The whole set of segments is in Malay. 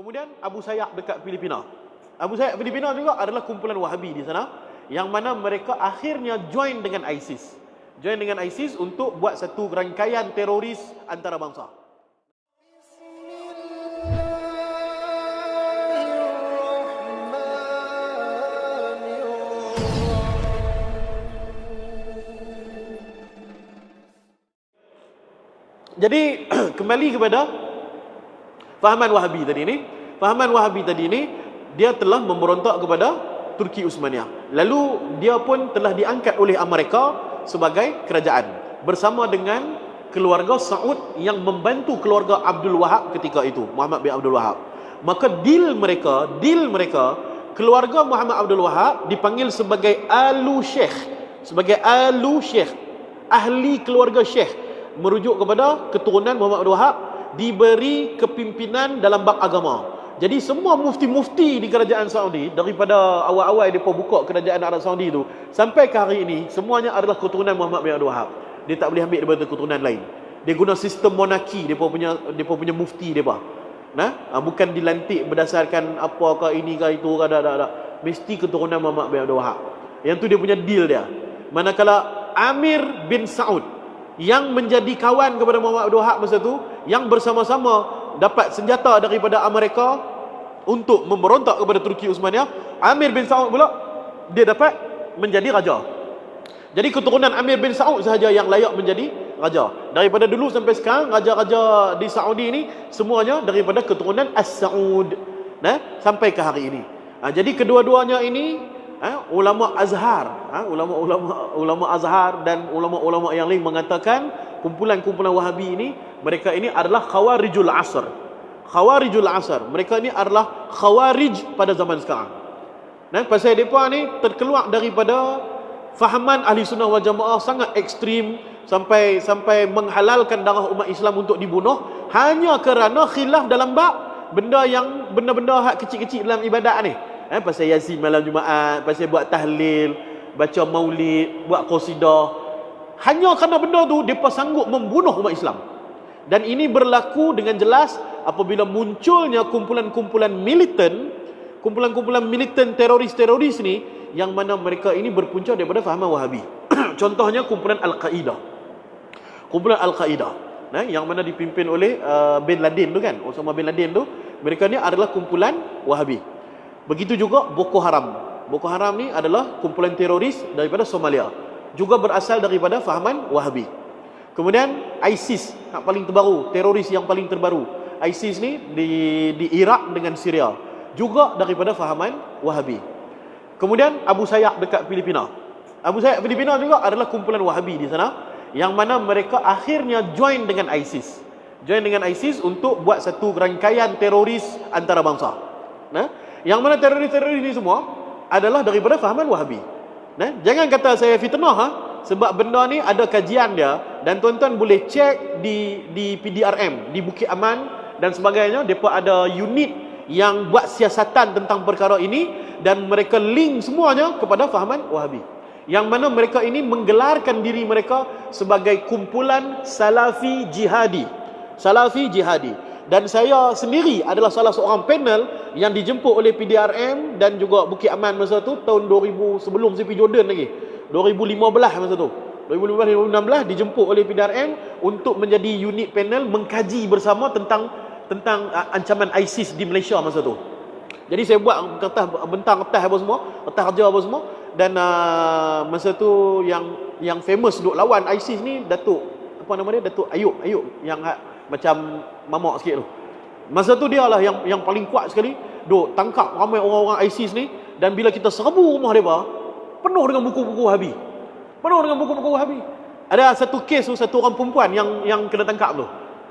Kemudian Abu Sayyaf dekat Filipina. Abu Sayyaf Filipina juga adalah kumpulan Wahabi di sana, yang mana mereka akhirnya join dengan ISIS. Join dengan ISIS untuk buat satu rangkaian teroris antarabangsa. Jadi kembali kepada fahaman Wahabi tadi ni. Fahaman Wahabi tadi ni, dia telah memberontak kepada Turki Uthmaniyah. Lalu dia pun telah diangkat oleh Amerika sebagai kerajaan bersama dengan keluarga Saud yang membantu keluarga Abdul Wahab ketika itu, Muhammad bin Abdul Wahab. Maka deal mereka, keluarga Muhammad Abdul Wahab dipanggil sebagai Alu Sheikh, sebagai Alu Sheikh, ahli keluarga Syekh, merujuk kepada keturunan Muhammad Abdul Wahab, diberi kepimpinan dalam bab agama. Jadi semua mufti-mufti di kerajaan Saudi, daripada awal-awal mereka buka kerajaan Arab Saudi itu sampai ke hari ini, semuanya adalah keturunan Muhammad bin Abdul Wahab. Dia tak boleh ambil daripada keturunan lain. Dia guna sistem monarki, mereka punya mufti mereka. Bukan dilantik berdasarkan apakah ini kah itu kah, tak. Mesti keturunan Muhammad bin Abdul Wahab. Yang tu dia punya deal dia. Manakala Amir bin Saud yang menjadi kawan kepada Muhammad Abdul Wahab masa tu, yang bersama-sama dapat senjata daripada Amerika untuk memberontak kepada Turki Uthmaniyah, Amir bin Saud pula dia dapat menjadi raja. Jadi keturunan Amir bin Saud sahaja yang layak menjadi raja. Daripada dulu sampai sekarang, raja-raja di Saudi ini semuanya daripada keturunan As-Saud, sampai ke hari ini. Jadi kedua-duanya ini ulama Azhar, ulama Azhar dan ulama-ulama yang lain mengatakan kumpulan-kumpulan Wahabi ini, mereka ini adalah Khawarijul Asr. Khawarijul Asr, mereka ini adalah Khawarij pada zaman sekarang. Pasal mereka ni terkeluar daripada fahaman Ahli Sunnah wal Jamaah sangat ekstrim, sampai menghalalkan darah umat Islam untuk dibunuh hanya kerana khilaf dalam bab benda-benda hak kecil-kecil dalam ibadat ni. Pasal Yasin malam Jumaat, pasal buat tahlil, baca maulid, buat qasidah. Hanya kerana benda tu mereka sanggup membunuh umat Islam. Dan ini berlaku dengan jelas apabila munculnya kumpulan-kumpulan militan teroris ni, yang mana mereka ini berpunca daripada fahaman Wahabi. Contohnya kumpulan Al-Qaeda. Kumpulan Al-Qaeda, yang mana dipimpin oleh Bin Laden tu kan, Osama Bin Laden tu, mereka ni adalah kumpulan Wahabi. Begitu juga Boko Haram. Boko Haram ni adalah kumpulan teroris daripada Somalia, juga berasal daripada fahaman Wahabi. Kemudian ISIS, yang paling terbaru, teroris yang paling terbaru, ISIS ni di Iraq dengan Syria, juga daripada fahaman Wahabi. Kemudian Abu Sayyaf dekat Filipina. Abu Sayyaf Filipina juga adalah kumpulan Wahabi di sana, yang mana mereka akhirnya join dengan ISIS. Join dengan ISIS untuk buat satu rangkaian teroris antarabangsa. Yang mana teroris-teroris ini semua adalah daripada fahaman Wahabi. Jangan kata saya fitnah, sebab benda ni ada kajian dia, dan tuan-tuan boleh cek di PDRM, di Bukit Aman dan sebagainya. Mereka ada unit yang buat siasatan tentang perkara ini, dan mereka link semuanya kepada fahaman Wahabi. Yang mana mereka ini menggelarkan diri mereka sebagai kumpulan Salafi Jihadi. Salafi Jihadi. Dan saya sendiri adalah salah seorang panel yang dijemput oleh PDRM dan juga Bukit Aman masa tu, tahun 2000, sebelum saya pergi Jordan lagi, 2015 masa tu, 2015-2016 dijemput oleh PDRM untuk menjadi unit panel mengkaji bersama tentang ancaman ISIS di Malaysia masa tu. Jadi saya buat kertas bentang-kertas apa semua, kertas kerja apa semua, dan masa tu yang famous duk lawan ISIS ni Datuk, apa nama dia, Datuk Ayub yang macam mamak sikit tu. Masa tu dia lah yang paling kuat sekali, duk tangkap ramai orang-orang ISIS ni. Dan bila kita serbu rumah dia, penuh dengan buku-buku Wahabi. Penuh dengan buku-buku Wahabi. Ada satu kes tu, satu orang perempuan yang kena tangkap tu.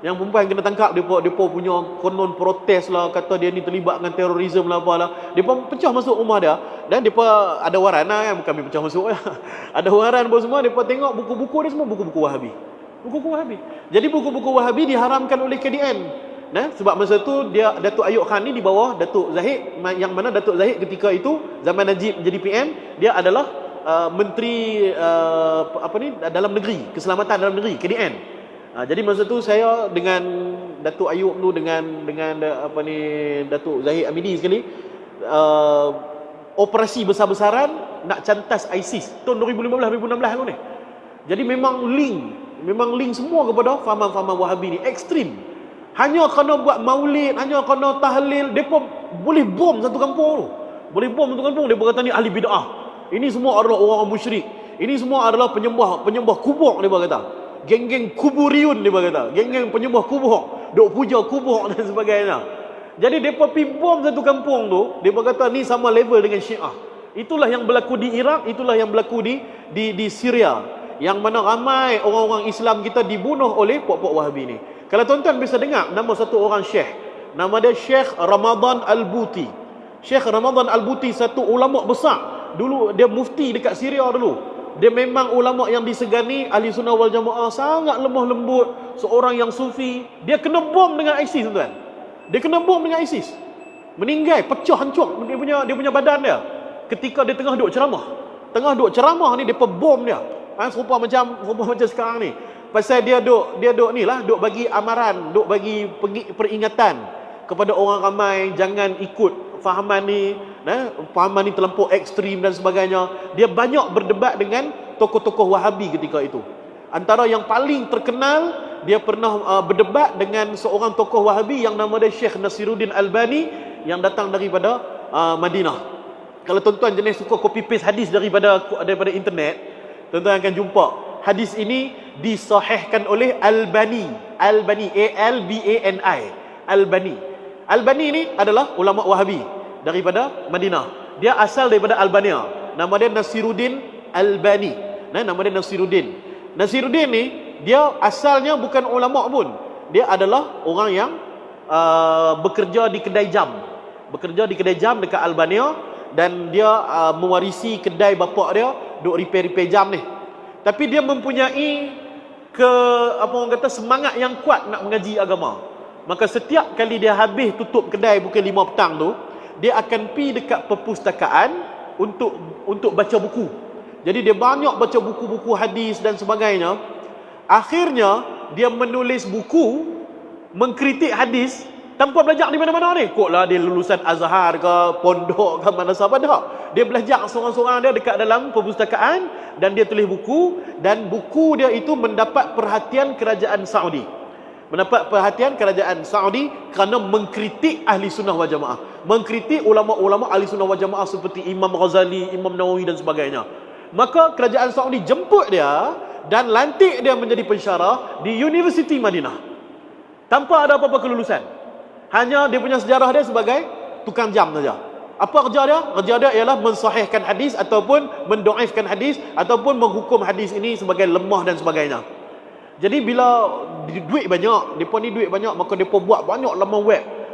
Yang perempuan yang kena tangkap, depa punya konon protes lah, kata dia ni terlibat dengan terorisme lah apalah. Depa pecah masuk rumah dia, dan depa ada waran lah kan, bukan pecah masuk ya. Ada waran apa semua, depa tengok buku-buku dia semua buku-buku Wahabi. Buku-buku Wahabi. Jadi buku-buku Wahabi diharamkan oleh KDN. Sebab masa tu dia, Datuk Ayub Khan ni di bawah Datuk Zahid, yang mana Datuk Zahid ketika itu zaman Najib menjadi PM, dia adalah menteri dalam negeri, keselamatan dalam negeri, KDN. Jadi masa tu saya dengan Datuk Ayub tu dengan apa ni Datuk Zahid Amidi sekali operasi besar-besaran nak cantas ISIS tahun 2015-2016 tu ni. Jadi memang link semua kepada fahaman-fahaman Wahabi ni ekstrim. Hanya kerana buat maulid, hanya kerana tahlil, depa boleh bom satu kampung tu. Boleh bom satu kampung, depa kata ni ahli bid'ah. Ini semua adalah orang musyrik. Ini semua adalah penyembah kubur, depa kata. Geng-geng kuburiun, depa kata. Geng-geng penyembah kubur, duk puja kubur dan sebagainya. Jadi depa pi bom satu kampung tu, depa kata ni sama level dengan Syiah. Itulah yang berlaku di Iraq, itulah yang berlaku di Syria. Yang mana ramai orang-orang Islam kita dibunuh oleh puak-puak Wahabi ni. Kalau tuan-tuan bisa dengar nama satu orang syekh, nama dia Syekh Ramadan Al-Buti. Syekh Ramadan Al-Buti satu ulama besar. Dulu dia mufti dekat Syria dulu. Dia memang ulama yang disegani, ahli sunnah wal jamaah, sangat lemah lembut, seorang yang sufi. Dia kena bom dengan ISIS, tuan. Dia kena bom dengan ISIS. Meninggal, pecah hancur dia punya badan dia. Ketika dia tengah duk ceramah. Tengah duk ceramah ni depa bom dia. Serupa macam sekarang ni. Pasal dia duk ni lah, duk bagi amaran, duk bagi peringatan kepada orang ramai jangan ikut fahaman ni, fahaman ni terlampau ekstrim dan sebagainya. Dia banyak berdebat dengan tokoh-tokoh Wahabi ketika itu. Antara yang paling terkenal, dia pernah berdebat dengan seorang tokoh Wahabi yang nama dia Syekh Nasiruddin Albani yang datang daripada Madinah. Kalau tuan-tuan jenis suka copy paste hadis daripada internet, tuan-tuan akan jumpa hadis ini disahihkan oleh Albani, A-L-B-A-N-I, Albani ni adalah ulama Wahabi daripada Madinah. Dia asal daripada Albania. Nama dia Nasiruddin Albani. Nama dia Nasiruddin. Nasiruddin ni dia asalnya bukan ulama pun. Dia adalah orang yang bekerja di kedai jam. Bekerja di kedai jam dekat Albania, dan dia mewarisi kedai bapak dia duk repair jam ni. Tapi dia mempunyai semangat yang kuat nak mengaji agama. Maka setiap kali dia habis tutup kedai pukul 5 petang tu, dia akan pergi dekat perpustakaan untuk baca buku. Jadi dia banyak baca buku-buku hadis dan sebagainya. Akhirnya dia menulis buku mengkritik hadis tanpa belajar di mana-mana ni. Koklah dia lulusan Azhar ke, pondok ke, mana sahabat dah. Dia belajar seorang-seorang dia dekat dalam perpustakaan, dan dia tulis buku, dan buku dia itu mendapat perhatian kerajaan Saudi. Mendapat perhatian kerajaan Saudi kerana mengkritik ahli sunnah wal jamaah. Mengkritik ulama-ulama ahli sunnah wal jamaah seperti Imam Ghazali, Imam Nawawi dan sebagainya. Maka kerajaan Saudi jemput dia dan lantik dia menjadi pensyarah di Universiti Madinah. Tanpa ada apa-apa kelulusan. Hanya dia punya sejarah dia sebagai tukang jam saja. Apa kerja dia? Kerja dia ialah mensahihkan hadis ataupun mendoifkan hadis ataupun menghukum hadis ini sebagai lemah dan sebagainya. Jadi bila duit banyak, depa ni duit banyak, maka depa buat banyak laman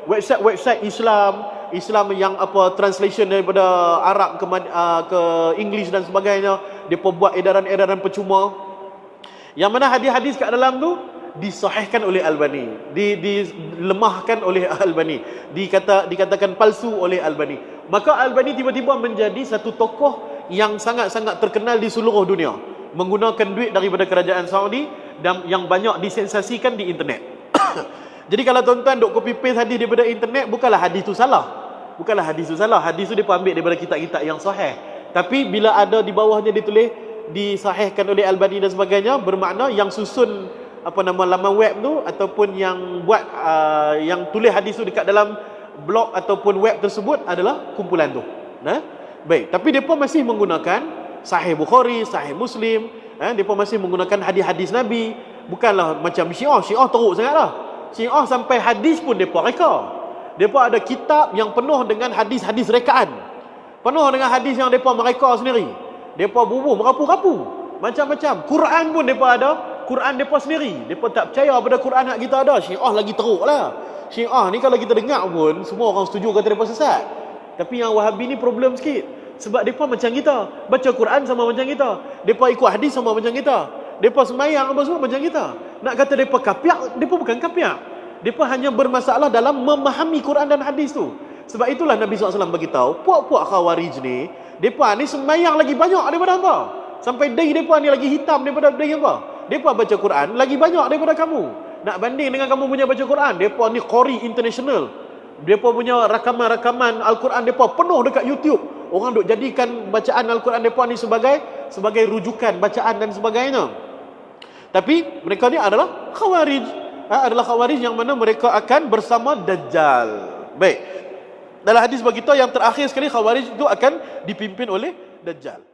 website Islam yang translation daripada Arab ke English dan sebagainya. Depa buat edaran-edaran percuma. Yang mana hadis-hadis kat dalam tu disahihkan oleh Albani, dilemahkan oleh Albani, dikatakan palsu oleh Albani. Maka Albani tiba-tiba menjadi satu tokoh yang sangat-sangat terkenal di seluruh dunia, menggunakan duit daripada kerajaan Saudi dan yang banyak disensasikan di internet. Jadi kalau tuan-tuan duk copy paste hadis daripada internet, bukanlah hadis tu salah. Hadis tu dia ambil daripada kitab-kitab yang sahih. Tapi bila ada di bawahnya ditulis disahihkan oleh Albani dan sebagainya, bermakna yang susun laman web tu ataupun yang buat yang tulis hadis tu dekat dalam blog ataupun web tersebut adalah kumpulan tu. Baik, tapi depa masih menggunakan Sahih Bukhari, Sahih Muslim, depa masih menggunakan hadis-hadis Nabi. Bukanlah macam Syiah teruk sangatlah. Syiah sampai hadis pun depa reka. Depa ada kitab yang penuh dengan hadis-hadis rekaan. Penuh dengan hadis yang depa mereka sendiri. Depa bubuh merapu-rapu. Macam-macam. Quran pun depa ada. Quran mereka sendiri. Mereka tak percaya pada Quran hak kita ada. Syiah lagi teruk lah. Syiah ni kalau kita dengar pun semua orang setuju kata mereka sesat. Tapi yang Wahabi ni problem sikit. Sebab mereka macam kita. Baca Quran sama macam kita. Mereka ikut hadis sama macam kita. Mereka semayang apa semua macam kita. Nak kata mereka kapiak, mereka bukan kapiak. Mereka hanya bermasalah dalam memahami Quran dan hadis tu. Sebab itulah Nabi SAW beritahu, puak-puak Khawarij ni, mereka ni semayang lagi banyak daripada hangpa. Sampai dahi mereka ni lagi hitam daripada dahi hangpa. Mereka baca Quran lagi banyak daripada kamu. Nak banding dengan kamu punya baca Quran, depa ni Qori International. Depa punya rakaman-rakaman Al-Quran depa penuh dekat YouTube. Orang duk jadikan bacaan Al-Quran depa ni sebagai rujukan bacaan dan sebagainya. Tapi mereka ni adalah Khawarij. Adalah Khawarij yang mana mereka akan bersama Dajjal. Baik. Dalam hadis beritahu yang terakhir sekali Khawarij itu akan dipimpin oleh Dajjal.